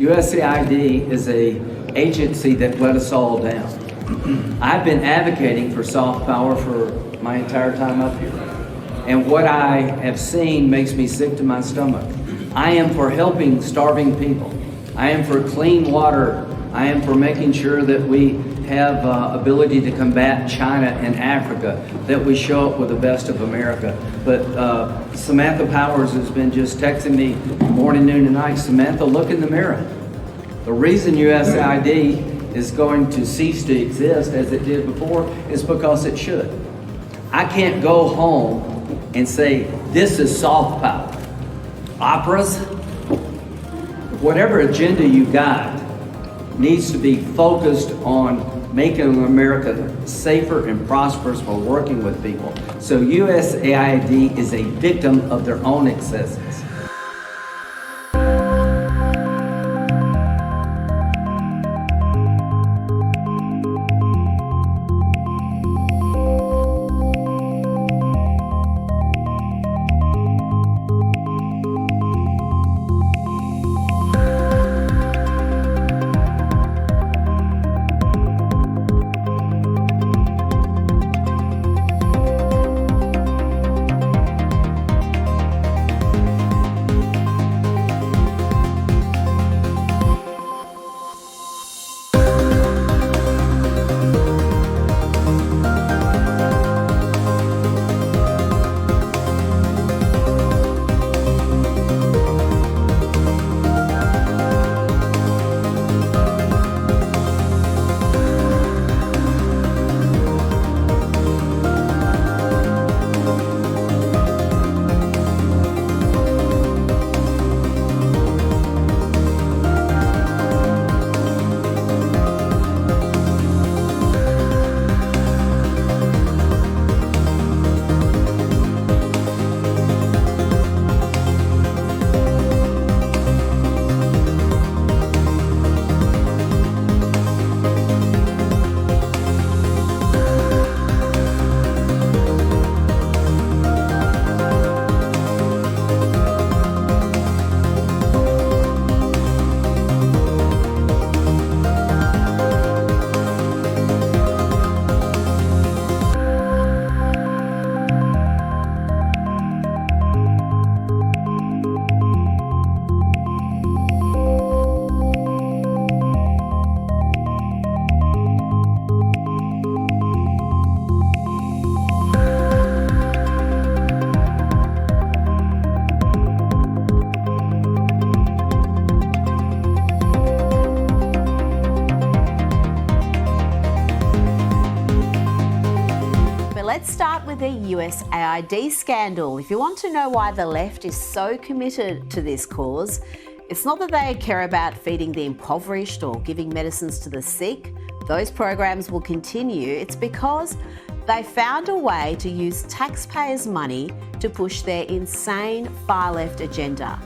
USAID is an agency that let us all down. I've been advocating for soft power for my entire time up here. And what I have seen makes me sick to my stomach. I am for helping starving people. I am for clean water. I am for making sure that we have ability to combat China and Africa, that we show up with the best of America. But Samantha Powers has been just texting me morning, noon, and night. Samantha, look in the mirror. The reason USAID is going to cease to exist as it did before is because it should. I can't go home and say, this is soft power. Operas, whatever agenda you got, needs to be focused on making America safer and prosperous for working with people. So USAID is a victim of their own excesses. Let's start with the USAID scandal. If you want to know why the left is so committed to this cause, it's not that they care about feeding the impoverished or giving medicines to the sick. Those programs will continue. It's because they found a way to use taxpayers' money to push their insane far-left agenda.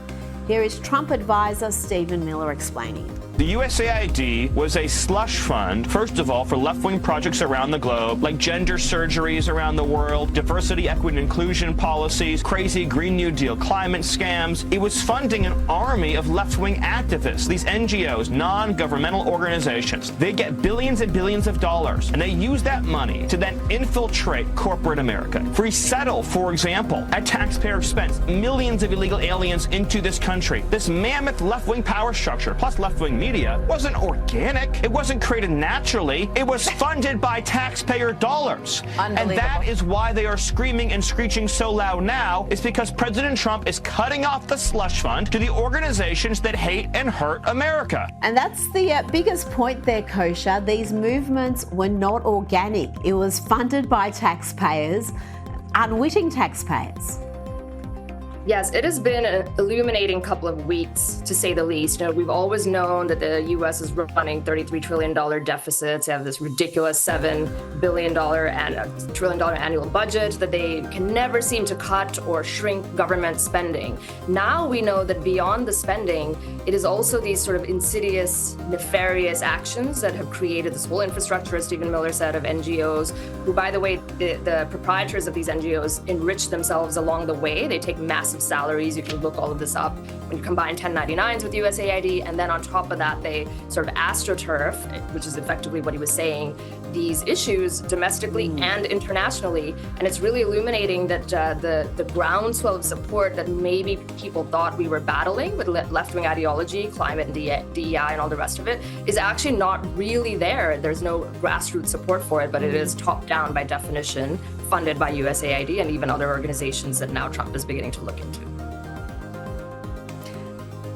Here is Trump advisor Stephen Miller explaining. The USAID was a slush fund, first of all, for left-wing projects around the globe, like gender surgeries around the world, diversity, equity, and inclusion policies, crazy Green New Deal climate scams. It was funding an army of left-wing activists, these NGOs, non-governmental organizations. They get billions and billions of dollars, and they use that money to then infiltrate corporate America. Resettle, for example, at taxpayer expense, millions of illegal aliens into this country. This mammoth left-wing power structure, plus left-wing media, wasn't organic. It wasn't created naturally. It was funded by taxpayer dollars. And that is why they are screaming and screeching so loud now, is because President Trump is cutting off the slush fund to the organizations that hate and hurt America. And that's the biggest point there, Kosha. These movements were not organic. It was funded by taxpayers, unwitting taxpayers. Yes, it has been an illuminating couple of weeks, to say the least. You know, we've always known that the U.S. is running $33 trillion deficits. They have this ridiculous $7 billion and trillion dollar annual budget that they can never seem to cut or shrink government spending. Now we know that beyond the spending, it is also these sort of insidious, nefarious actions that have created this whole infrastructure, as Stephen Miller said, of NGOs, who, by the way, the proprietors of these NGOs enrich themselves along the way. They take massive massive salaries. You can look all of this up. When you combine 1099s with USAID, and then on top of that, they sort of astroturf, which is effectively what he was saying, these issues domestically and internationally. And it's really illuminating that the groundswell of support that maybe people thought we were battling with left-wing ideology, climate and DEI and all the rest of it, is actually not really there. There's no grassroots support for it, but it is top-down by definition, funded by USAID and even other organizations that now Trump is beginning to look into.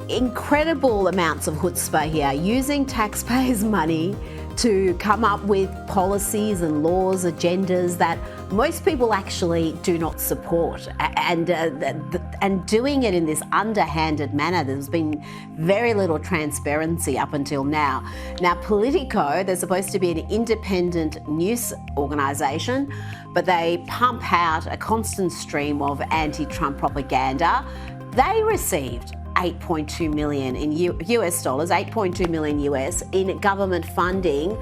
Incredible amounts of chutzpah here, using taxpayers' money to come up with policies and laws, agendas that most people actually do not support, and doing it in this underhanded manner. There's been very little transparency up until now. Now, Politico, they're supposed to be an independent news organisation, but they pump out a constant stream of anti-Trump propaganda. They received $8.2 million in US dollars, 8.2 million US in government funding.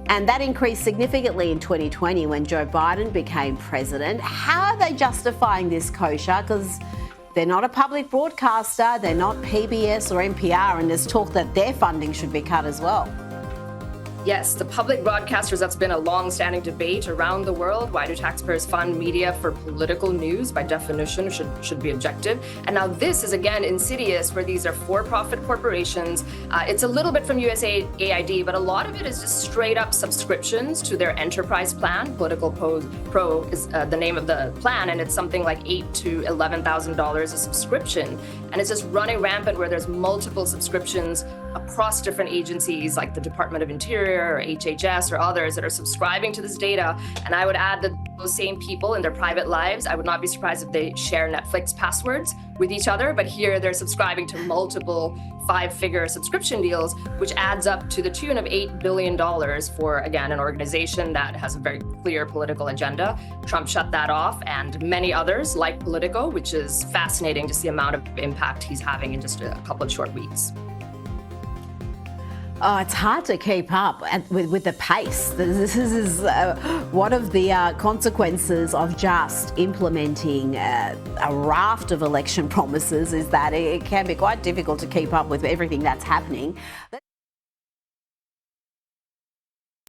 And that increased significantly in 2020 when Joe Biden became president. How are they justifying this kosher? Because they're not a public broadcaster, they're not PBS or NPR, and there's talk that their funding should be cut as well. Yes, the public broadcasters, that's been a long-standing debate around the world. Why do taxpayers fund media for political news? By definition, should be objective. And now this is, again, insidious, where these are for-profit corporations. It's a little bit from USAID, but a lot of it is just straight-up subscriptions to their enterprise plan. Political Pro is the name of the plan, and it's something like $8,000 to $11,000 a subscription. And it's just running rampant, where there's multiple subscriptions across different agencies like the Department of Interior or HHS or others that are subscribing to this data. And I would add that those same people in their private lives, I would not be surprised if they share Netflix passwords with each other, but here they're subscribing to multiple five-figure subscription deals, which adds up to the tune of $8 billion for, again, an organization that has a very clear political agenda. Trump shut that off, and many others like Politico, which is fascinating to see the amount of impact he's having in just a couple of short weeks. Oh, it's hard to keep up with the pace. This is one of the consequences of just implementing a raft of election promises, is that it can be quite difficult to keep up with everything that's happening.